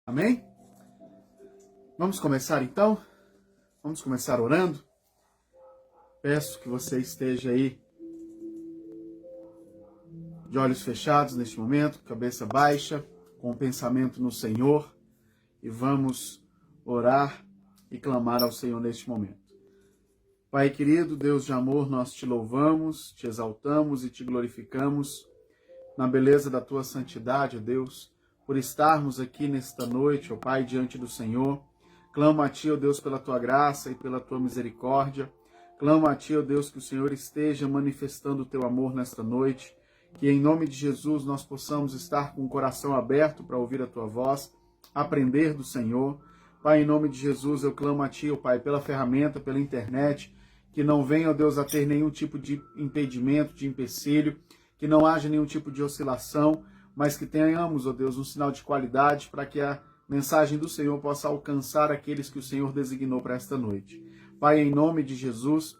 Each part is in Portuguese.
Amém? Vamos começar então? Vamos começar orando? Peço que você esteja aí de olhos fechados neste momento, cabeça baixa, com o pensamento no Senhor, e vamos orar e clamar ao Senhor neste momento. Pai querido, Deus de amor, nós te louvamos, te exaltamos e te glorificamos na beleza da tua santidade, ó Deus, por estarmos aqui nesta noite, ó Pai, diante do Senhor. Clamo a Ti, ó Deus, pela Tua graça e pela Tua misericórdia. Clamo a Ti, ó Deus, que o Senhor esteja manifestando o Teu amor nesta noite, que em nome de Jesus nós possamos estar com o coração aberto para ouvir a Tua voz, aprender do Senhor. Pai, em nome de Jesus eu clamo a Ti, ó Pai, pela ferramenta, pela internet, que não venha, ó Deus, a ter nenhum tipo de impedimento, de empecilho, que não haja nenhum tipo de oscilação, mas que tenhamos, ó Deus, um sinal de qualidade para que a mensagem do Senhor possa alcançar aqueles que o Senhor designou para esta noite. Pai, em nome de Jesus,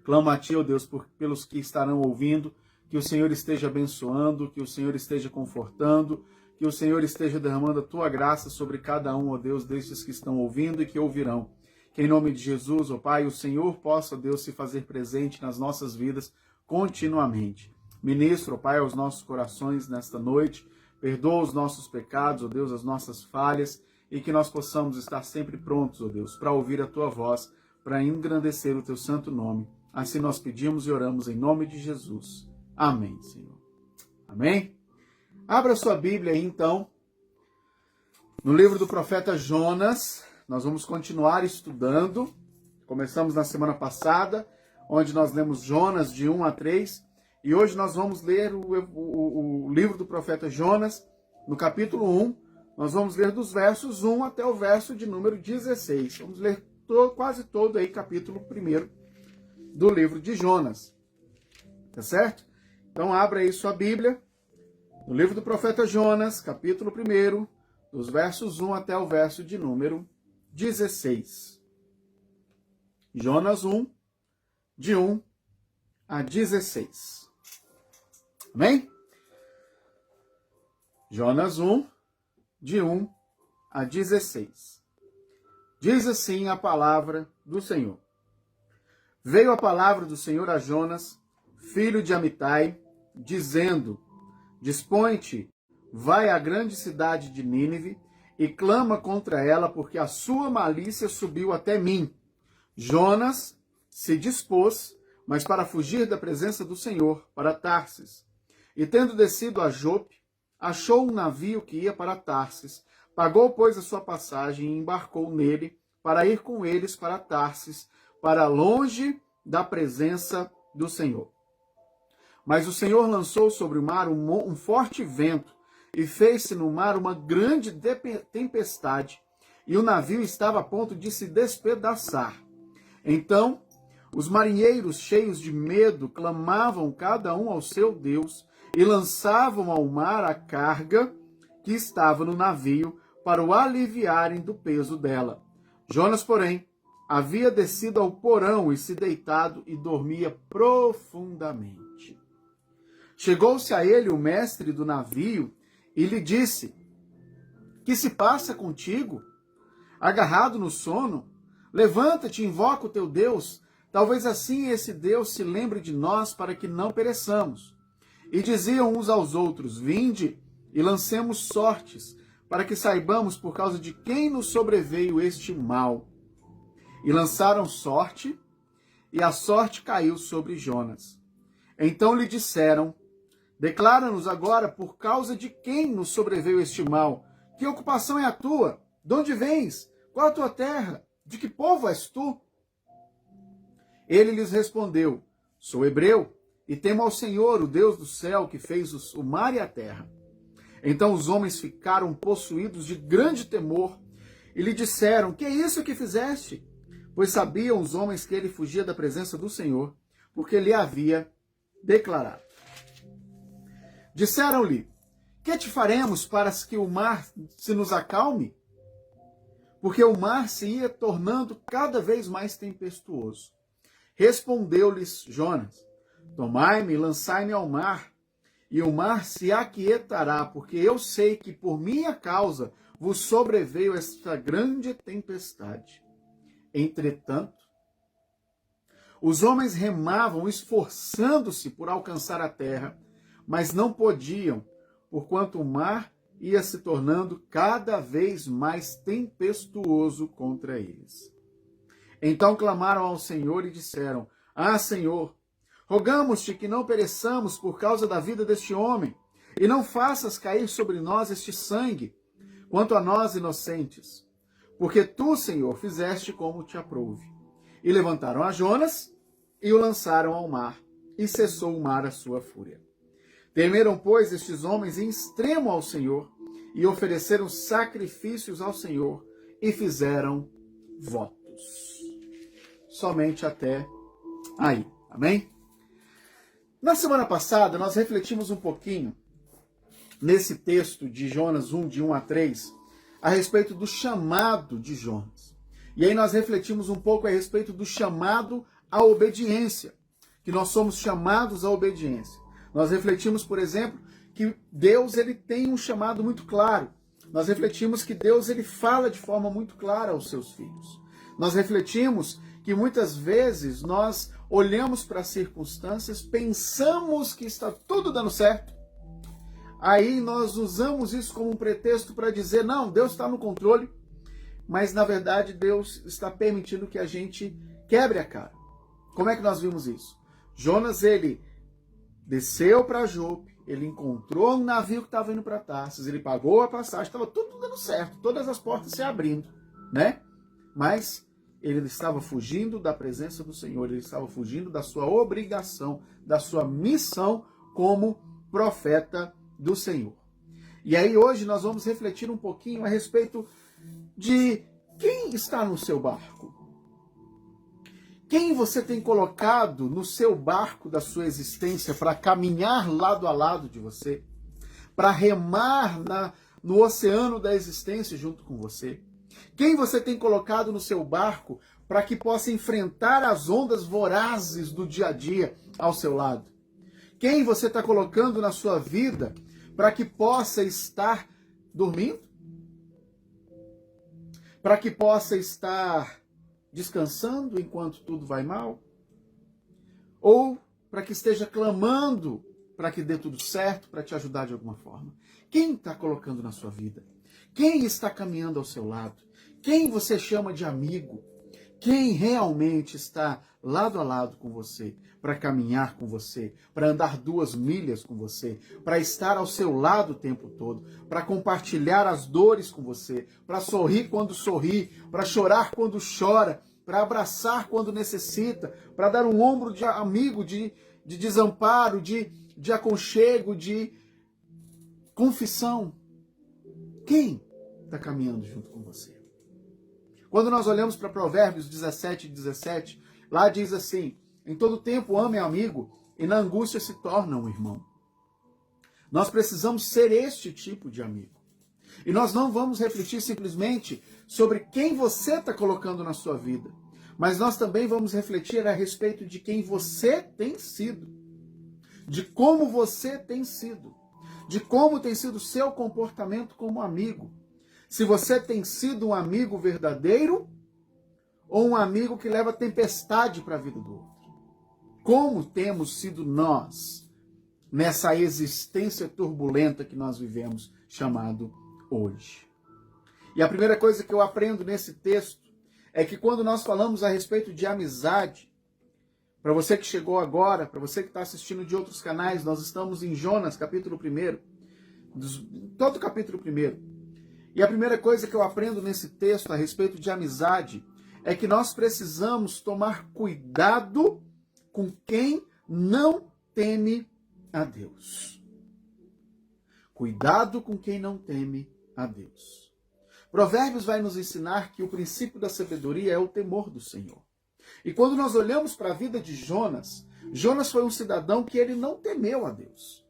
clamo a Ti, ó Deus, pelos que estarão ouvindo, que o Senhor esteja abençoando, que o Senhor esteja confortando, que o Senhor esteja derramando a Tua graça sobre cada um, ó Deus, destes que estão ouvindo e que ouvirão. Que em nome de Jesus, ó Pai, o Senhor possa, ó Deus, se fazer presente nas nossas vidas continuamente. Ministro, ó Pai, aos nossos corações nesta noite, perdoa os nossos pecados, ó Deus, as nossas falhas, e que nós possamos estar sempre prontos, ó Deus, para ouvir a Tua voz, para engrandecer o Teu santo nome. Assim nós pedimos e oramos em nome de Jesus. Amém, Senhor. Amém? Abra sua Bíblia aí, então, no livro do profeta Jonas. Nós vamos continuar estudando. Começamos na semana passada, onde nós lemos Jonas de 1 a 3, e hoje nós vamos ler o livro do profeta Jonas, no capítulo 1, nós vamos ler dos versos 1 até o verso de número 16. Vamos ler quase todo aí, capítulo 1 do livro de Jonas. Tá certo? Então abra aí sua Bíblia, no livro do profeta Jonas, capítulo 1, dos versos 1 até o verso de número 16. Jonas 1, de 1 a 16. Amém? Jonas 1, de 1 a 16. Diz assim a palavra do Senhor. Veio a palavra do Senhor a Jonas, filho de Amitai, dizendo: Dispõe-te, vai à grande cidade de Nínive e clama contra ela, porque a sua malícia subiu até mim. Jonas se dispôs, mas para fugir da presença do Senhor, para Tarsis. E tendo descido a Jope, achou um navio que ia para Tarsis, pagou, pois, a sua passagem e embarcou nele, para ir com eles para Tarsis, para longe da presença do Senhor. Mas o Senhor lançou sobre o mar um forte vento, e fez-se no mar uma grande tempestade, e o navio estava a ponto de se despedaçar. Então, os marinheiros, cheios de medo, clamavam cada um ao seu Deus, e lançavam ao mar a carga que estava no navio, para o aliviarem do peso dela. Jonas, porém, havia descido ao porão e se deitado e dormia profundamente. Chegou-se a ele o mestre do navio e lhe disse: Que se passa contigo? Agarrado no sono? Levanta-te e invoca o teu Deus. Talvez assim esse Deus se lembre de nós para que não pereçamos. E diziam uns aos outros: Vinde e lancemos sortes, para que saibamos por causa de quem nos sobreveio este mal. E lançaram sorte, e a sorte caiu sobre Jonas. Então lhe disseram: Declara-nos agora por causa de quem nos sobreveio este mal. Que ocupação é a tua? De onde vens? Qual a tua terra? De que povo és tu? Ele lhes respondeu: Sou hebreu, e temo ao Senhor, o Deus do céu, que fez o mar e a terra. Então os homens ficaram possuídos de grande temor, e lhe disseram: Que é isso que fizeste? Pois sabiam os homens que ele fugia da presença do Senhor, porque lhe havia declarado. Disseram-lhe: Que te faremos para que o mar se nos acalme? Porque o mar se ia tornando cada vez mais tempestuoso. Respondeu-lhes Jonas: Tomai-me e lançai-me ao mar, e o mar se aquietará, porque eu sei que por minha causa vos sobreveio esta grande tempestade. Entretanto, os homens remavam, esforçando-se por alcançar a terra, mas não podiam, porquanto o mar ia se tornando cada vez mais tempestuoso contra eles. Então clamaram ao Senhor e disseram: Ah, Senhor, rogamos-te que não pereçamos por causa da vida deste homem, e não faças cair sobre nós este sangue, quanto a nós inocentes, porque tu, Senhor, fizeste como te aprouve. E levantaram a Jonas e o lançaram ao mar, e cessou o mar a sua fúria. Temeram, pois, estes homens em extremo ao Senhor, e ofereceram sacrifícios ao Senhor, e fizeram votos. Somente até aí, amém? Na semana passada, nós refletimos um pouquinho nesse texto de Jonas 1, de 1 a 3, a respeito do chamado de Jonas. E aí nós refletimos um pouco a respeito do chamado à obediência, que nós somos chamados à obediência. Nós refletimos, por exemplo, que Deus ele tem um chamado muito claro. Nós refletimos que Deus ele fala de forma muito clara aos seus filhos. Nós refletimos que muitas vezes nós olhamos para as circunstâncias, pensamos que está tudo dando certo, aí nós usamos isso como um pretexto para dizer, não, Deus está no controle, mas na verdade Deus está permitindo que a gente quebre a cara. Como é que nós vimos isso? Jonas, ele desceu para Jope, ele encontrou um navio que estava indo para Tarsis, ele pagou a passagem, estava tudo dando certo, todas as portas se abrindo, né? Mas ele estava fugindo da presença do Senhor, ele estava fugindo da sua obrigação, da sua missão como profeta do Senhor. E aí hoje nós vamos refletir um pouquinho a respeito de quem está no seu barco. Quem você tem colocado no seu barco da sua existência para caminhar lado a lado de você, para remar no oceano da existência junto com você? Quem você tem colocado no seu barco para que possa enfrentar as ondas vorazes do dia a dia ao seu lado? Quem você está colocando na sua vida para que possa estar dormindo? Para que possa estar descansando enquanto tudo vai mal? Ou para que esteja clamando para que dê tudo certo, para te ajudar de alguma forma? Quem está colocando na sua vida? Quem está caminhando ao seu lado? Quem você chama de amigo? Quem realmente está lado a lado com você, para caminhar com você, para andar 2 milhas com você, para estar ao seu lado o tempo todo, para compartilhar as dores com você, para sorrir quando sorri, para chorar quando chora, para abraçar quando necessita, para dar um ombro de amigo, de desamparo, de aconchego, de confissão. Quem está caminhando junto com você? Quando nós olhamos para Provérbios 17, lá diz assim: em todo tempo ame amigo, e na angústia se torna um irmão. Nós precisamos ser este tipo de amigo. E nós não vamos refletir simplesmente sobre quem você está colocando na sua vida, mas nós também vamos refletir a respeito de quem você tem sido, de como você tem sido, de como tem sido o seu comportamento como amigo. Se você tem sido um amigo verdadeiro ou um amigo que leva tempestade para a vida do outro. Como temos sido nós nessa existência turbulenta que nós vivemos, chamado hoje. E a primeira coisa que eu aprendo nesse texto é que quando nós falamos a respeito de amizade, para você que chegou agora, para você que está assistindo de outros canais, nós estamos em Jonas, capítulo 1, todo o capítulo 1. E a primeira coisa que eu aprendo nesse texto a respeito de amizade é que nós precisamos tomar cuidado com quem não teme a Deus. Cuidado com quem não teme a Deus. Provérbios vai nos ensinar que o princípio da sabedoria é o temor do Senhor. E quando nós olhamos para a vida de Jonas, Jonas foi um cidadão que ele não temeu a Deus.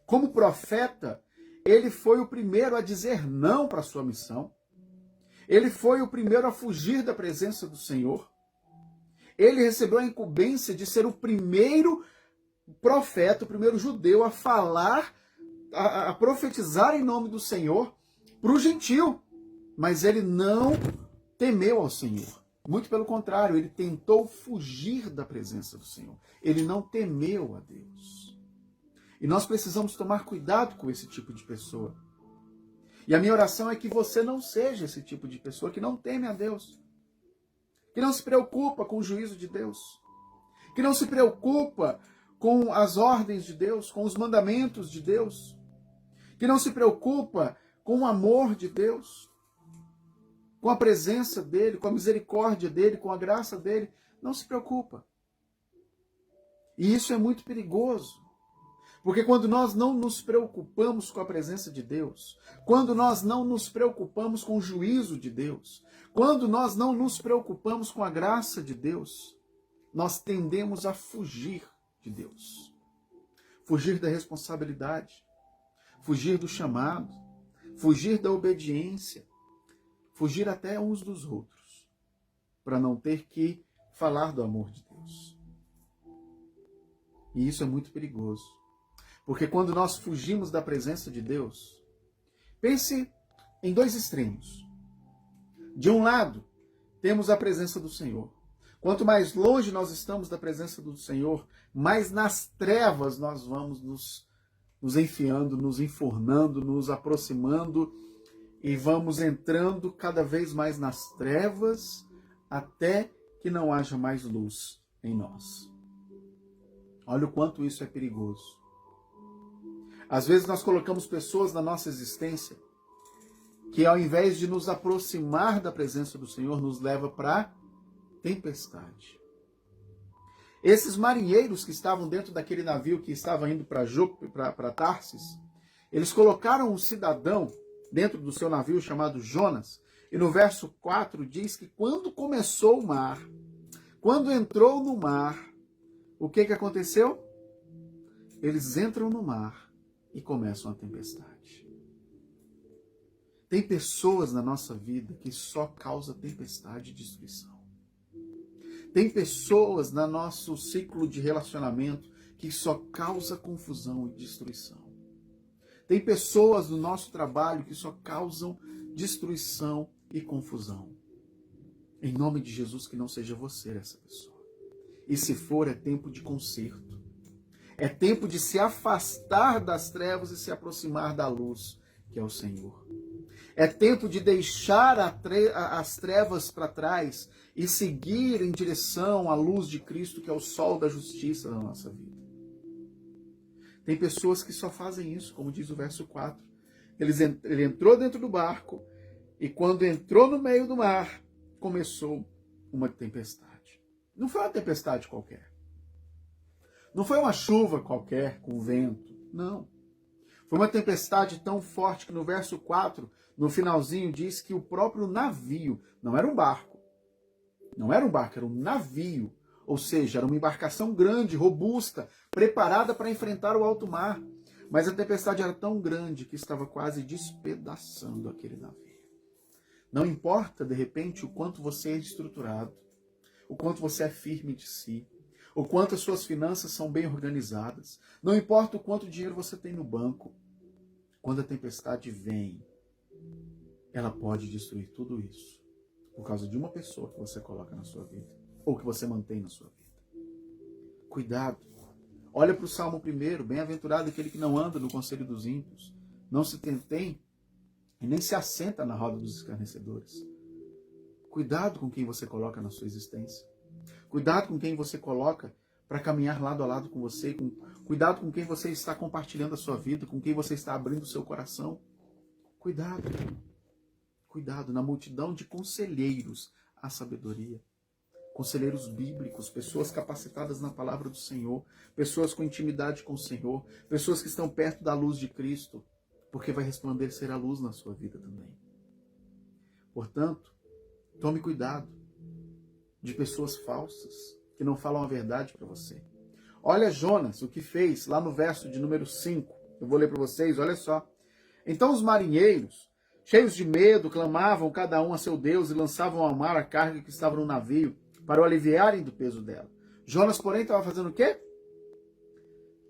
Como profeta, ele foi o primeiro a dizer não para a sua missão. Ele foi o primeiro a fugir da presença do Senhor. Ele recebeu a incumbência de ser o primeiro profeta, o primeiro judeu a falar, a profetizar em nome do Senhor, para o gentil, mas ele não temeu ao Senhor. Muito pelo contrário, ele tentou fugir da presença do Senhor. Ele não temeu a Deus. E nós precisamos tomar cuidado com esse tipo de pessoa. E a minha oração é que você não seja esse tipo de pessoa que não teme a Deus, que não se preocupa com o juízo de Deus, que não se preocupa com as ordens de Deus, com os mandamentos de Deus, que não se preocupa com o amor de Deus, com a presença dele, com a misericórdia dele, com a graça dele. Não se preocupa. E isso é muito perigoso. Porque quando nós não nos preocupamos com a presença de Deus, quando nós não nos preocupamos com o juízo de Deus, quando nós não nos preocupamos com a graça de Deus, nós tendemos a fugir de Deus. Fugir da responsabilidade, fugir do chamado, fugir da obediência, fugir até uns dos outros, para não ter que falar do amor de Deus. E isso é muito perigoso. Porque quando nós fugimos da presença de Deus, pense em dois extremos. De um lado, temos a presença do Senhor. Quanto mais longe nós estamos da presença do Senhor, mais nas trevas nós vamos nos enfiando, nos enfornando, nos aproximando e vamos entrando cada vez mais nas trevas até que não haja mais luz em nós. Olha o quanto isso é perigoso. Às vezes nós colocamos pessoas na nossa existência que ao invés de nos aproximar da presença do Senhor, nos leva para tempestade. Esses marinheiros que estavam dentro daquele navio que estava indo para Tarsis, eles colocaram um cidadão dentro do seu navio chamado Jonas, e no verso 4 diz que quando começou o mar, quando entrou no mar, o que aconteceu? Eles entram no mar e começam a tempestade. Tem pessoas na nossa vida que só causam tempestade e destruição. Tem pessoas no nosso ciclo de relacionamento que só causa confusão e destruição. Tem pessoas no nosso trabalho que só causam destruição e confusão. Em nome de Jesus, que não seja você essa pessoa. E se for, é tempo de conserto. É tempo de se afastar das trevas e se aproximar da luz, que é o Senhor. É tempo de deixar as trevas para trás e seguir em direção à luz de Cristo, que é o sol da justiça na nossa vida. Tem pessoas que só fazem isso, como diz o verso 4. Ele entrou dentro do barco e quando entrou no meio do mar, começou uma tempestade. Não foi uma tempestade qualquer. Não foi uma chuva qualquer com vento. Não. Foi uma tempestade tão forte que no verso 4, no finalzinho, diz que o próprio navio, não era um barco. Não era um barco, era um navio. Ou seja, era uma embarcação grande, robusta, preparada para enfrentar o alto mar. Mas a tempestade era tão grande que estava quase despedaçando aquele navio. Não importa, de repente, o quanto você é estruturado, o quanto você é firme de si, o quanto as suas finanças são bem organizadas. Não importa o quanto dinheiro você tem no banco. Quando a tempestade vem, ela pode destruir tudo isso por causa de uma pessoa que você coloca na sua vida ou que você mantém na sua vida. Cuidado. Olha para o Salmo 1. Bem-aventurado aquele que não anda no conselho dos ímpios, não se tem e nem se assenta na roda dos escarnecedores. Cuidado com quem você coloca na sua existência. Cuidado com quem você coloca para caminhar lado a lado com você. Cuidado com quem você está compartilhando a sua vida, com quem você está abrindo o seu coração. Cuidado. Cuidado. Na multidão de conselheiros há sabedoria. Conselheiros bíblicos, pessoas capacitadas na palavra do Senhor, pessoas com intimidade com o Senhor, pessoas que estão perto da luz de Cristo, porque vai resplandecer a luz na sua vida também. Portanto, tome cuidado de pessoas falsas que não falam a verdade para você. Olha Jonas, o que fez lá no verso de número 5. Eu vou ler para vocês, olha só. Então os marinheiros, cheios de medo, clamavam cada um a seu Deus e lançavam ao mar a carga que estava no navio para o aliviarem do peso dela. Jonas, porém, estava fazendo o quê?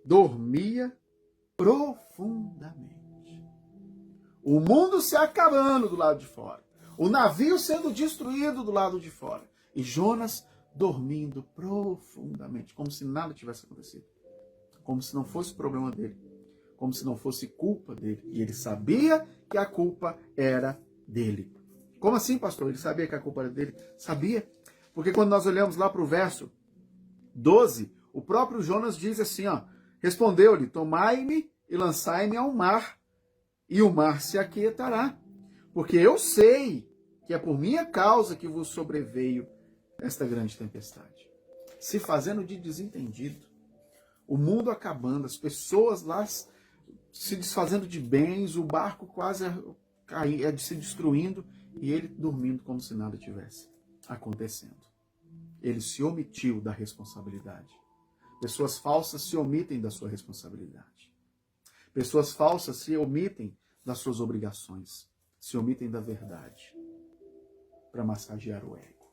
Dormia profundamente. O mundo se acabando do lado de fora. O navio sendo destruído do lado de fora. E Jonas dormindo profundamente, como se nada tivesse acontecido. Como se não fosse problema dele. Como se não fosse culpa dele. E ele sabia que a culpa era dele. Como assim, pastor? Ele sabia que a culpa era dele? Sabia. Porque quando nós olhamos lá para o verso 12, o próprio Jonas diz assim, ó, respondeu-lhe, tomai-me e lançai-me ao mar, e o mar se aquietará, porque eu sei que é por minha causa que vos sobreveio esta grande tempestade. Se fazendo de desentendido, o mundo acabando, as pessoas lá se desfazendo de bens, o barco quase se destruindo, e ele dormindo como se nada tivesse acontecendo. Ele se omitiu da responsabilidade. Pessoas falsas se omitem da sua responsabilidade. Pessoas falsas se omitem das suas obrigações. Se omitem da verdade para massagear o ego.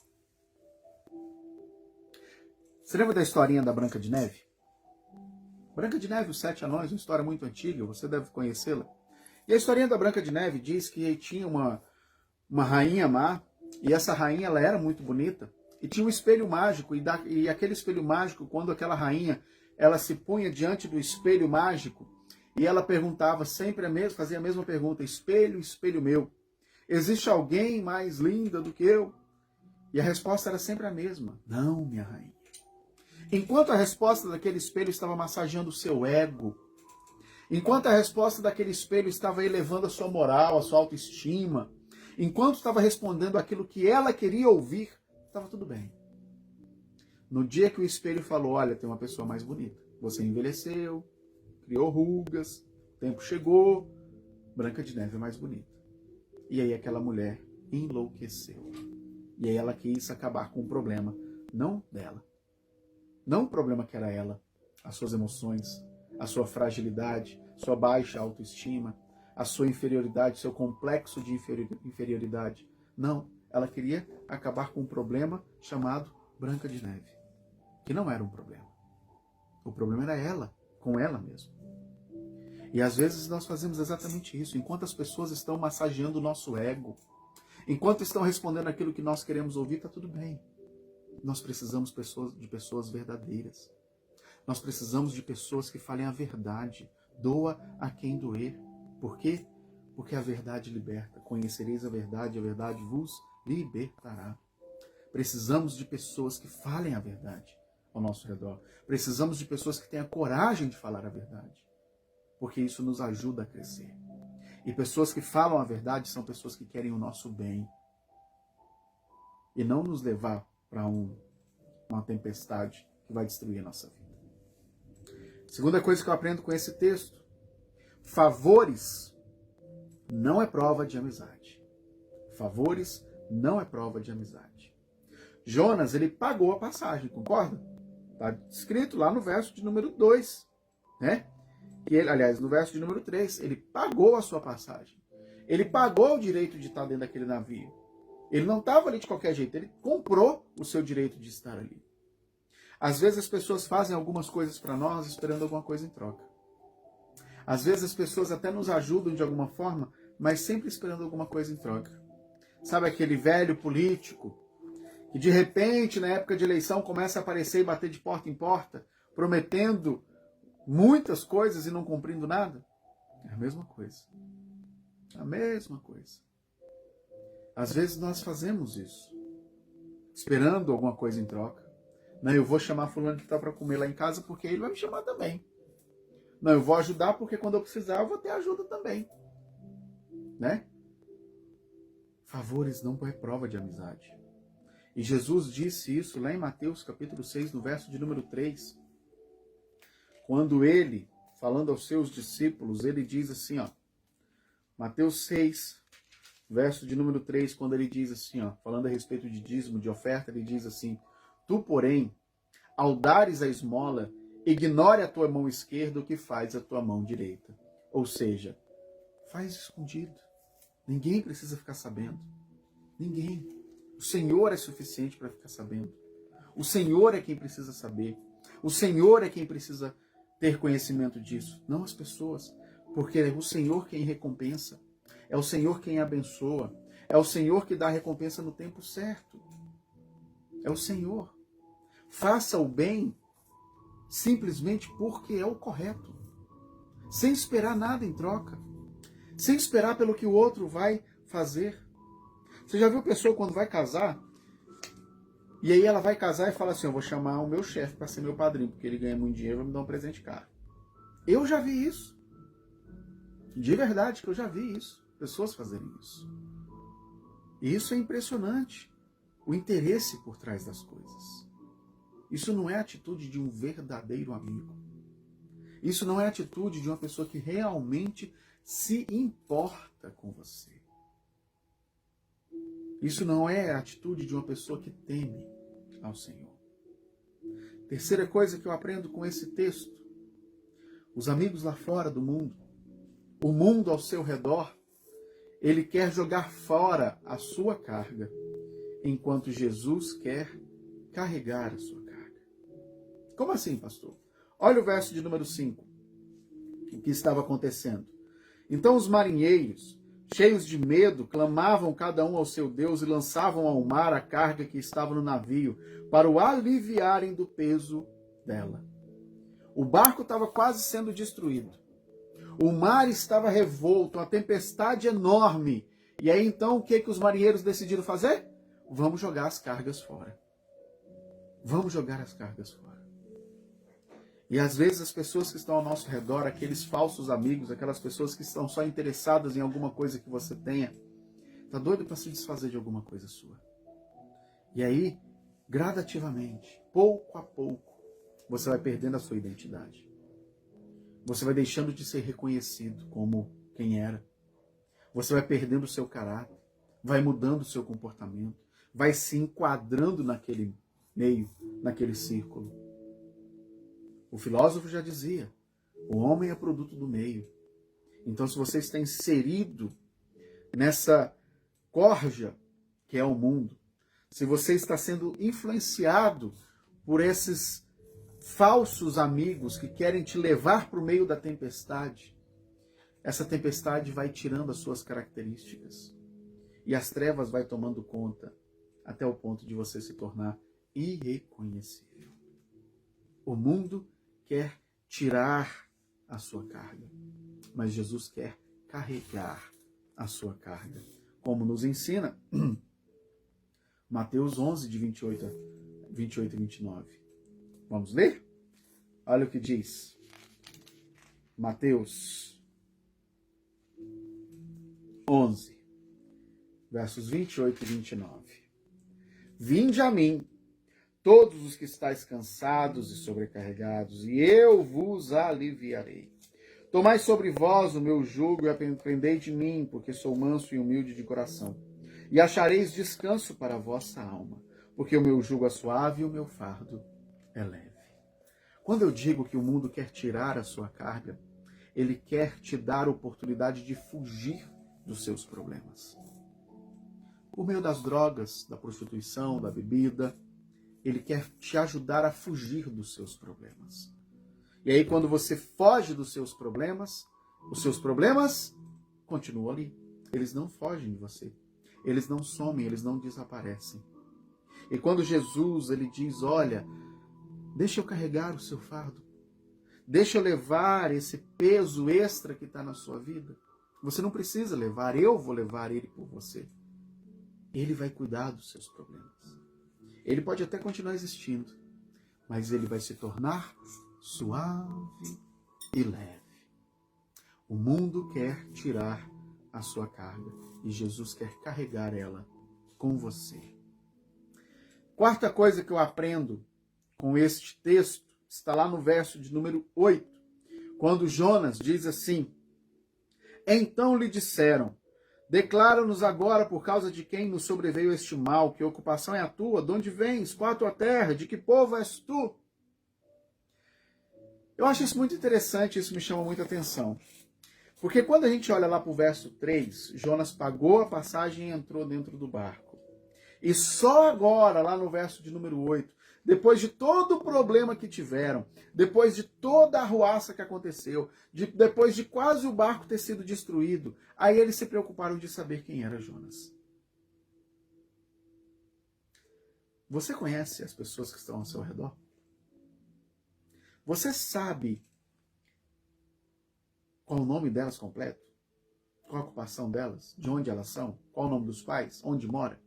Você lembra da historinha da Branca de Neve? Branca de Neve, os 7 anões, uma história muito antiga, você deve conhecê-la. E a historinha da Branca de Neve diz que tinha uma rainha má, e essa rainha ela era muito bonita, e tinha um espelho mágico, e aquele espelho mágico, quando aquela rainha ela se punha diante do espelho mágico, e ela perguntava sempre fazia a mesma pergunta, espelho, espelho meu, existe alguém mais linda do que eu? E a resposta era sempre a mesma, não, minha rainha. Enquanto a resposta daquele espelho estava massageando o seu ego, enquanto a resposta daquele espelho estava elevando a sua moral, a sua autoestima, enquanto estava respondendo aquilo que ela queria ouvir, estava tudo bem. No dia que o espelho falou, olha, tem uma pessoa mais bonita, você envelheceu, criou rugas, o tempo chegou, Branca de Neve é mais bonita. E aí aquela mulher enlouqueceu. E aí ela quis acabar com o problema, não dela. Não o problema que era ela, as suas emoções, a sua fragilidade, sua baixa autoestima, a sua inferioridade, seu complexo de inferioridade. Não, ela queria acabar com um problema chamado Branca de Neve, que não era um problema. O problema era ela, com ela mesma. E às vezes nós fazemos exatamente isso, enquanto as pessoas estão massageando o nosso ego, enquanto estão respondendo aquilo que nós queremos ouvir, está tudo bem. Nós precisamos de pessoas verdadeiras. Nós precisamos de pessoas que falem a verdade. Doa a quem doer. Por quê? Porque a verdade liberta. Conhecereis a verdade vos libertará. Precisamos de pessoas que falem a verdade ao nosso redor. Precisamos de pessoas que tenham coragem de falar a verdade. Porque isso nos ajuda a crescer. E pessoas que falam a verdade são pessoas que querem o nosso bem. E não nos levar para uma tempestade que vai destruir a nossa vida. Segunda coisa que eu aprendo com esse texto. Favores não é prova de amizade. Favores não é prova de amizade. Jonas, ele pagou a passagem, concorda? Está escrito lá no verso de número 2, né? Que ele, aliás, no verso de número 3, ele pagou a sua passagem. Ele pagou o direito de estar dentro daquele navio. Ele não estava ali de qualquer jeito, ele comprou o seu direito de estar ali. Às vezes as pessoas fazem algumas coisas para nós esperando alguma coisa em troca. Às vezes as pessoas até nos ajudam de alguma forma, mas sempre esperando alguma coisa em troca. Sabe aquele velho político que de repente, na época de eleição, começa a aparecer e bater de porta em porta, prometendo muitas coisas e não cumprindo nada? É a mesma coisa. A mesma coisa. Às vezes nós fazemos isso, esperando alguma coisa em troca. Não, eu vou chamar fulano que está para comer lá em casa porque ele vai me chamar também. Não, eu vou ajudar porque quando eu precisar eu vou ter ajuda também. Né? Favores não é prova de amizade. E Jesus disse isso lá em Mateus capítulo 6, no verso de número 3. Quando ele, falando aos seus discípulos, ele diz assim, ó, Mateus 6, verso de número 3, quando ele diz assim, ó, falando a respeito de dízimo, de oferta, ele diz assim, tu, porém, ao dares a esmola, ignore a tua mão esquerda o que faz a tua mão direita. Ou seja, faz escondido. Ninguém precisa ficar sabendo. Ninguém. O Senhor é suficiente para ficar sabendo. O Senhor é quem precisa saber. O Senhor é quem precisa ter conhecimento disso. Não as pessoas. Porque é o Senhor quem recompensa. É o Senhor quem abençoa. É o Senhor que dá a recompensa no tempo certo. É o Senhor. Faça o bem simplesmente porque é o correto. Sem esperar nada em troca. Sem esperar pelo que o outro vai fazer. Você já viu pessoa quando vai casar? E aí ela vai casar e fala assim, eu vou chamar o meu chefe para ser meu padrinho, porque ele ganha muito dinheiro e vai me dar um presente caro. Eu já vi isso. De verdade que eu já vi isso. Pessoas fazerem isso. E isso é impressionante. O interesse por trás das coisas. Isso não é a atitude de um verdadeiro amigo. Isso não é a atitude de uma pessoa que realmente se importa com você. Isso não é a atitude de uma pessoa que teme ao Senhor. Terceira coisa que eu aprendo com esse texto. Os amigos lá fora do mundo, o mundo ao seu redor, ele quer jogar fora a sua carga, enquanto Jesus quer carregar a sua carga. Como assim, pastor? Olha o verso de número 5, o que estava acontecendo. Então os marinheiros, cheios de medo, clamavam cada um ao seu Deus e lançavam ao mar a carga que estava no navio, para o aliviarem do peso dela. O barco estava quase sendo destruído. O mar estava revolto, uma tempestade enorme. E aí então o que os marinheiros decidiram fazer? Vamos jogar as cargas fora. Vamos jogar as cargas fora. E às vezes as pessoas que estão ao nosso redor, aqueles falsos amigos, aquelas pessoas que estão só interessadas em alguma coisa que você tenha, tá doido para se desfazer de alguma coisa sua. E aí, gradativamente, pouco a pouco, você vai perdendo a sua identidade. Você vai deixando de ser reconhecido como quem era. Você vai perdendo o seu caráter, vai mudando o seu comportamento, vai se enquadrando naquele meio, naquele círculo. O filósofo já dizia, o homem é produto do meio. Então, se você está inserido nessa corja que é o mundo, se você está sendo influenciado por esses falsos amigos que querem te levar para o meio da tempestade, essa tempestade vai tirando as suas características. E as trevas vai tomando conta até o ponto de você se tornar irreconhecível. O mundo quer tirar a sua carga, mas Jesus quer carregar a sua carga, como nos ensina Mateus 11, de 28 e 29. Vamos ler? Olha o que diz. Mateus 11, versos 28 e 29. Vinde a mim, todos os que estáis cansados e sobrecarregados, e eu vos aliviarei. Tomai sobre vós o meu jugo e aprendei de mim, porque sou manso e humilde de coração. E achareis descanso para a vossa alma, porque o meu jugo é suave e o meu fardo é leve. Quando eu digo que o mundo quer tirar a sua carga, ele quer te dar a oportunidade de fugir dos seus problemas. Por meio das drogas, da prostituição, da bebida, ele quer te ajudar a fugir dos seus problemas. E aí, quando você foge dos seus problemas, os seus problemas continuam ali. Eles não fogem de você. Eles não somem, eles não desaparecem. E quando Jesus, ele diz, olha, deixa eu carregar o seu fardo. Deixa eu levar esse peso extra que está na sua vida. Você não precisa levar, eu vou levar ele por você. Ele vai cuidar dos seus problemas. Ele pode até continuar existindo, mas ele vai se tornar suave e leve. O mundo quer tirar a sua carga e Jesus quer carregar ela com você. Quarta coisa que eu aprendo com este texto está lá no verso de número 8, quando Jonas diz assim: então lhe disseram, declara-nos agora por causa de quem nos sobreveio este mal, que ocupação é a tua, de onde vens, qual a tua terra, de que povo és tu? Eu acho isso muito interessante, isso me chama muita atenção. Porque quando a gente olha lá para o verso 3, Jonas pagou a passagem e entrou dentro do barco. E só agora, lá no verso de número 8, depois de todo o problema que tiveram, depois de toda a arruaça que aconteceu, depois de quase o barco ter sido destruído, aí eles se preocuparam de saber quem era Jonas. Você conhece as pessoas que estão ao seu redor? Você sabe qual o nome delas completo? Qual a ocupação delas? De onde elas são? Qual o nome dos pais? Onde mora?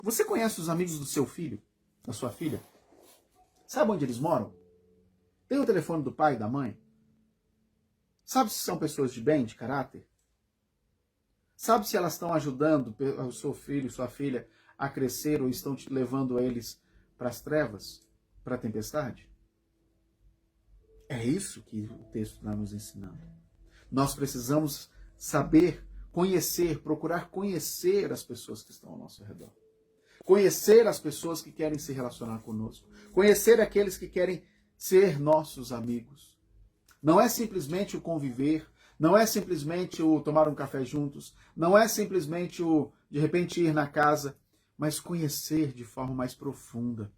Você conhece os amigos do seu filho? Da sua filha? Sabe onde eles moram? Tem o telefone do pai e da mãe? Sabe se são pessoas de bem, de caráter? Sabe se elas estão ajudando o seu filho, sua filha a crescer ou estão te levando eles para as trevas, para a tempestade? É isso que o texto está nos ensinando. Nós precisamos saber, conhecer, procurar conhecer as pessoas que estão ao nosso redor. Conhecer as pessoas que querem se relacionar conosco. Conhecer aqueles que querem ser nossos amigos. Não é simplesmente o conviver, não é simplesmente o tomar um café juntos, não é simplesmente o, de repente, ir na casa, mas conhecer de forma mais profunda.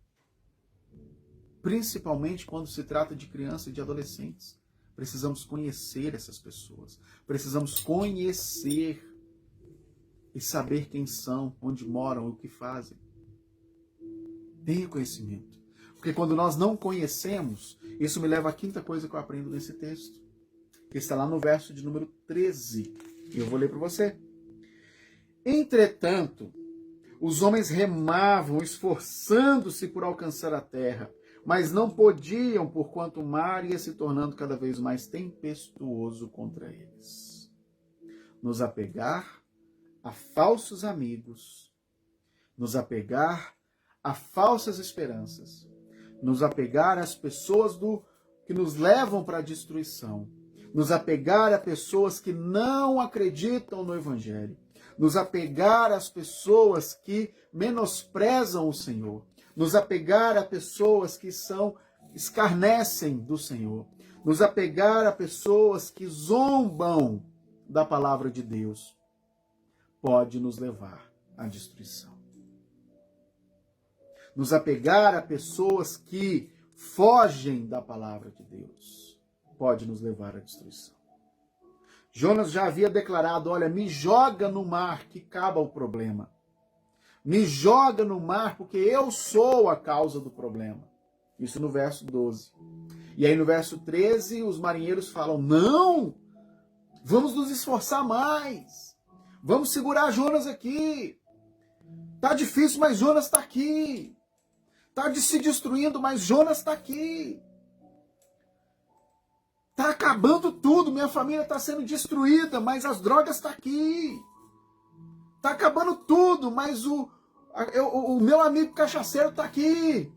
Principalmente quando se trata de crianças e de adolescentes. Precisamos conhecer essas pessoas. Precisamos conhecer e saber quem são, onde moram, o que fazem. Tenha conhecimento. Porque quando nós não conhecemos, isso me leva à quinta coisa que eu aprendo nesse texto. Que está lá no verso de número 13. E eu vou ler para você. Entretanto, os homens remavam, esforçando-se por alcançar a terra, mas não podiam, porquanto o mar ia se tornando cada vez mais tempestuoso contra eles. Nos apegar a falsos amigos, nos apegar a falsas esperanças, nos apegar às pessoas que nos levam para a destruição, nos apegar a pessoas que não acreditam no Evangelho, nos apegar às pessoas que menosprezam o Senhor, nos apegar a pessoas que escarnecem do Senhor, nos apegar a pessoas que zombam da palavra de Deus, pode nos levar à destruição. Nos apegar a pessoas que fogem da palavra de Deus, pode nos levar à destruição. Jonas já havia declarado, olha, me joga no mar que acaba o problema. Me joga no mar porque eu sou a causa do problema. Isso no verso 12. E aí no verso 13 os marinheiros falam, não, vamos nos esforçar mais. Vamos segurar Jonas aqui. Tá difícil, mas Jonas está aqui. Tá se destruindo, mas Jonas está aqui. Tá acabando tudo, minha família está sendo destruída, mas as drogas estão aqui. Tá acabando tudo, mas o meu amigo cachaceiro está aqui.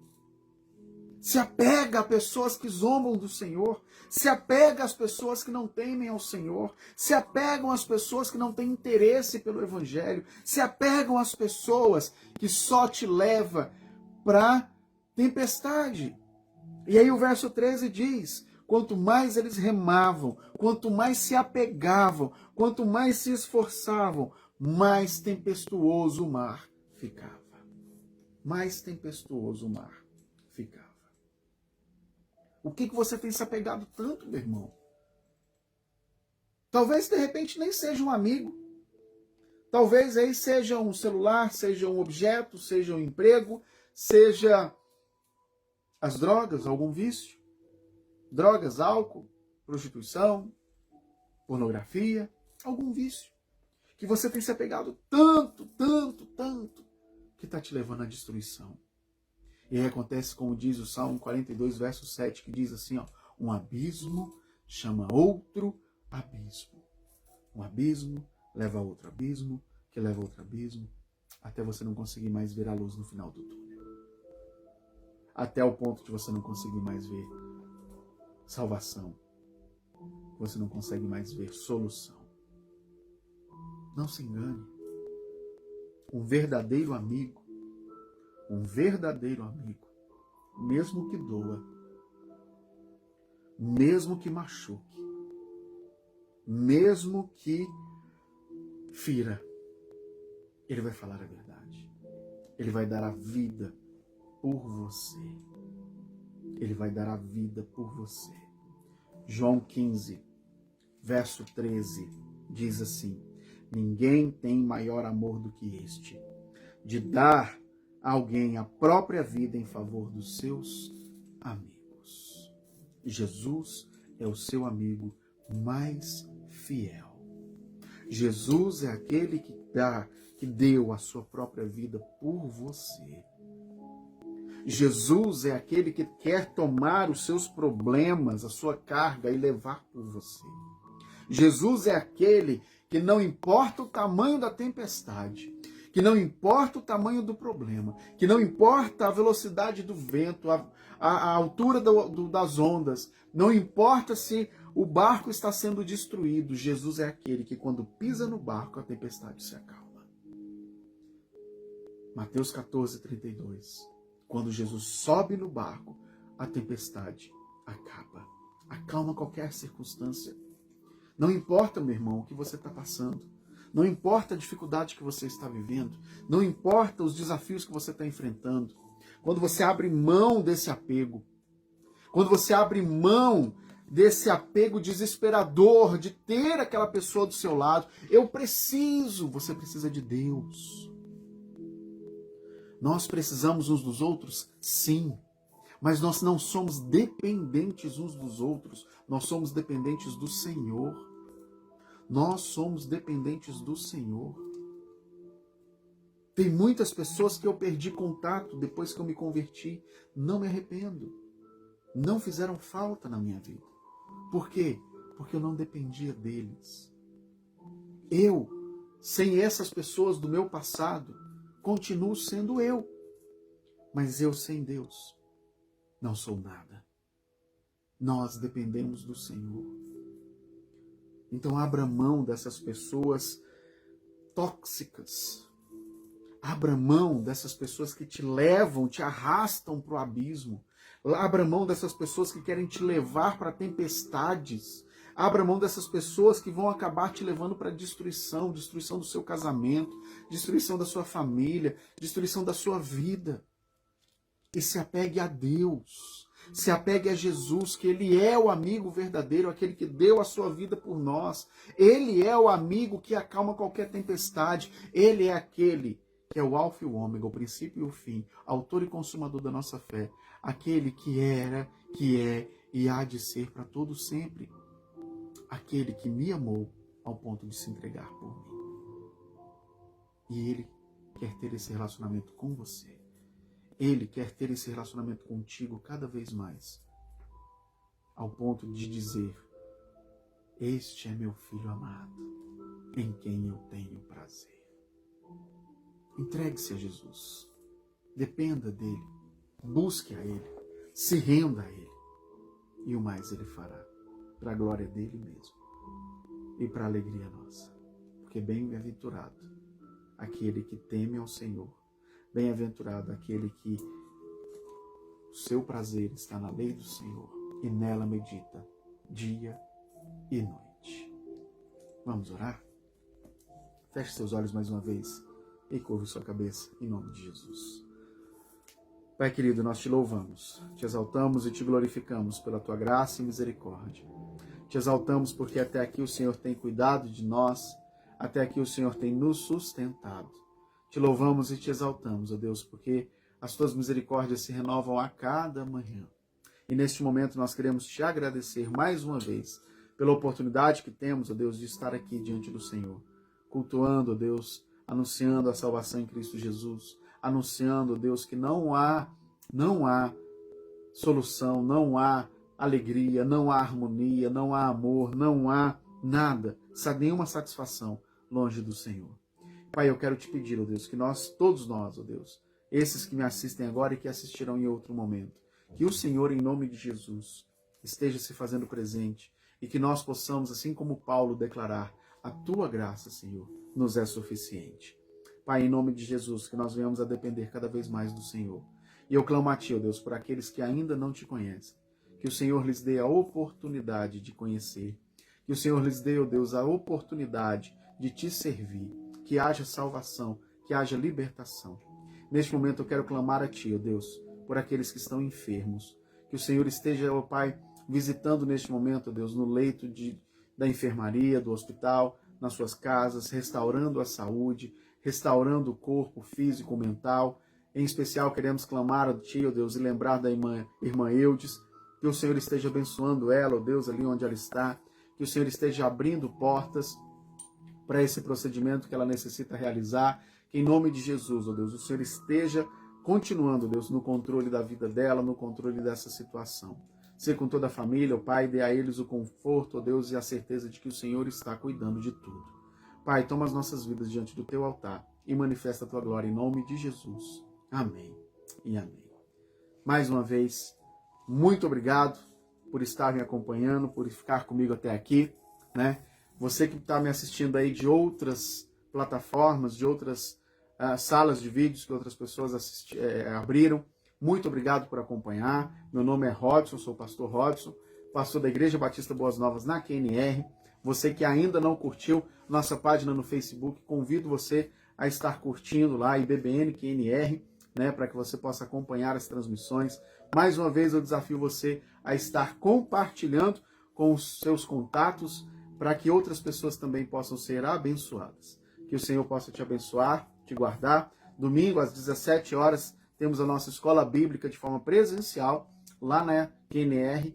Se apega a pessoas que zombam do Senhor. Se apega às pessoas que não temem ao Senhor. Se apegam às pessoas que não têm interesse pelo Evangelho. Se apegam às pessoas que só te levam para tempestade. E aí o verso 13 diz, quanto mais eles remavam, quanto mais se apegavam, quanto mais se esforçavam, mais tempestuoso o mar ficava. Mais tempestuoso o mar ficava. O que você tem se apegado tanto, meu irmão? Talvez, de repente, nem seja um amigo. Talvez aí seja um celular, seja um objeto, seja um emprego, seja as drogas, algum vício. Drogas, álcool, prostituição, pornografia, algum vício. Que você tem se apegado tanto, tanto, tanto, que está te levando à destruição. E aí acontece como diz o Salmo 42, verso 7, que diz assim, ó, um abismo chama outro abismo. Um abismo leva a outro abismo, que leva a outro abismo, até você não conseguir mais ver a luz no final do túnel. Até o ponto de você não conseguir mais ver salvação. Você não consegue mais ver solução. Não se engane. Um verdadeiro amigo, mesmo que doa, mesmo que machuque, mesmo que fira, ele vai falar a verdade. Ele vai dar a vida por você. Ele vai dar a vida por você. João 15, verso 13, diz assim: ninguém tem maior amor do que este, de dar a alguém a própria vida em favor dos seus amigos. Jesus é o seu amigo mais fiel. Jesus é aquele que deu a sua própria vida por você. Jesus é aquele que quer tomar os seus problemas, a sua carga e levar por você. Jesus é aquele que não importa o tamanho da tempestade, que não importa o tamanho do problema, que não importa a velocidade do vento, a altura das ondas, não importa se o barco está sendo destruído, Jesus é aquele que quando pisa no barco a tempestade se acalma. Mateus 14, 32. Quando Jesus sobe no barco, a tempestade acaba. Acalma qualquer circunstância. Não importa, meu irmão, o que você está passando. Não importa a dificuldade que você está vivendo. Não importa os desafios que você está enfrentando. Quando você abre mão desse apego, quando você abre mão desse apego desesperador de ter aquela pessoa do seu lado, você precisa de Deus. Nós precisamos uns dos outros? Sim. Mas nós não somos dependentes uns dos outros. Nós somos dependentes do Senhor. Nós somos dependentes do Senhor. Tem muitas pessoas que eu perdi contato depois que eu me converti. Não me arrependo. Não fizeram falta na minha vida. Por quê? Porque eu não dependia deles. Eu, sem essas pessoas do meu passado, continuo sendo eu. Mas eu sem Deus não sou nada. Nós dependemos do Senhor. Então abra mão dessas pessoas tóxicas. Abra mão dessas pessoas que te levam, te arrastam para o abismo. Abra mão dessas pessoas que querem te levar para tempestades. Abra mão dessas pessoas que vão acabar te levando para destruição, destruição do seu casamento, destruição da sua família, destruição da sua vida. E se apegue a Deus, se apegue a Jesus, que Ele é o amigo verdadeiro, aquele que deu a sua vida por nós. Ele é o amigo que acalma qualquer tempestade. Ele é aquele que é o alfa e o ômega, o princípio e o fim, autor e consumador da nossa fé. Aquele que era, que é e há de ser para todo sempre. Aquele que me amou ao ponto de se entregar por mim. E Ele quer ter esse relacionamento com você. Ele quer ter esse relacionamento contigo cada vez mais. Ao ponto de dizer: este é meu filho amado, em quem eu tenho prazer. Entregue-se a Jesus. Dependa dele. Busque a Ele. Se renda a Ele. E o mais Ele fará. Para a glória dele mesmo. E para a alegria nossa. Porque bem-aventurado aquele que teme ao Senhor. Bem-aventurado aquele que o seu prazer está na lei do Senhor e nela medita dia e noite. Vamos orar? Feche seus olhos mais uma vez e curve sua cabeça em nome de Jesus. Pai querido, nós te louvamos, te exaltamos e te glorificamos pela tua graça e misericórdia. Te exaltamos porque até aqui o Senhor tem cuidado de nós, até aqui o Senhor tem nos sustentado. Te louvamos e te exaltamos, ó Deus, porque as tuas misericórdias se renovam a cada manhã. E neste momento nós queremos te agradecer mais uma vez pela oportunidade que temos, ó Deus, de estar aqui diante do Senhor, cultuando, ó Deus, anunciando a salvação em Cristo Jesus, anunciando, ó Deus, que não há solução, não há alegria, não há harmonia, não há amor, não há nada, nenhuma satisfação longe do Senhor. Pai, eu quero te pedir, ó Deus, que todos nós, ó Deus, esses que me assistem agora e que assistirão em outro momento, que o Senhor, em nome de Jesus, esteja se fazendo presente e que nós possamos, assim como Paulo, declarar: a tua graça, Senhor, nos é suficiente. Pai, em nome de Jesus, que nós venhamos a depender cada vez mais do Senhor. E eu clamo a Ti, ó Deus, por aqueles que ainda não Te conhecem, que o Senhor lhes dê a oportunidade de conhecer, que o Senhor lhes dê, ó Deus, a oportunidade de Te servir, que haja salvação, que haja libertação. Neste momento eu quero clamar a Ti, ó Deus, por aqueles que estão enfermos. Que o Senhor esteja, ó Pai, visitando neste momento, ó Deus, no leito da enfermaria, do hospital, nas suas casas, restaurando a saúde, restaurando o corpo físico, mental. Em especial, queremos clamar a Ti, ó Deus, e lembrar da irmã Eudes, que o Senhor esteja abençoando ela, ó Deus, ali onde ela está, que o Senhor esteja abrindo portas para esse procedimento que ela necessita realizar, que em nome de Jesus, ó Deus, o Senhor esteja continuando, Deus, no controle da vida dela, no controle dessa situação. Ser com toda a família, ó Pai, dê a eles o conforto, ó Deus, e a certeza de que o Senhor está cuidando de tudo. Pai, toma as nossas vidas diante do Teu altar e manifesta a Tua glória em nome de Jesus. Amém e amém. Mais uma vez, muito obrigado por estar me acompanhando, por ficar comigo até aqui, né? Você que está me assistindo aí de outras plataformas, de outras salas de vídeos que outras pessoas abriram, muito obrigado por acompanhar. Meu nome é Rodson, sou o pastor Rodson, pastor da Igreja Batista Boas Novas na QNR. Você que ainda não curtiu nossa página no Facebook, convido você a estar curtindo lá, IBBN QNR, né, para que você possa acompanhar as transmissões. Mais uma vez eu desafio você a estar compartilhando com os seus contatos, para que outras pessoas também possam ser abençoadas. Que o Senhor possa te abençoar, te guardar. Domingo, às 17 horas, temos a nossa escola bíblica de forma presencial, lá na QNR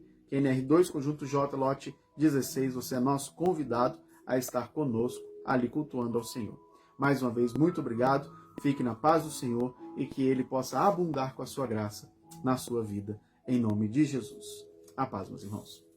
2, Conjunto J, lote 16. Você é nosso convidado a estar conosco, ali cultuando ao Senhor. Mais uma vez, muito obrigado. Fique na paz do Senhor e que Ele possa abundar com a sua graça na sua vida. Em nome de Jesus. A paz, meus irmãos.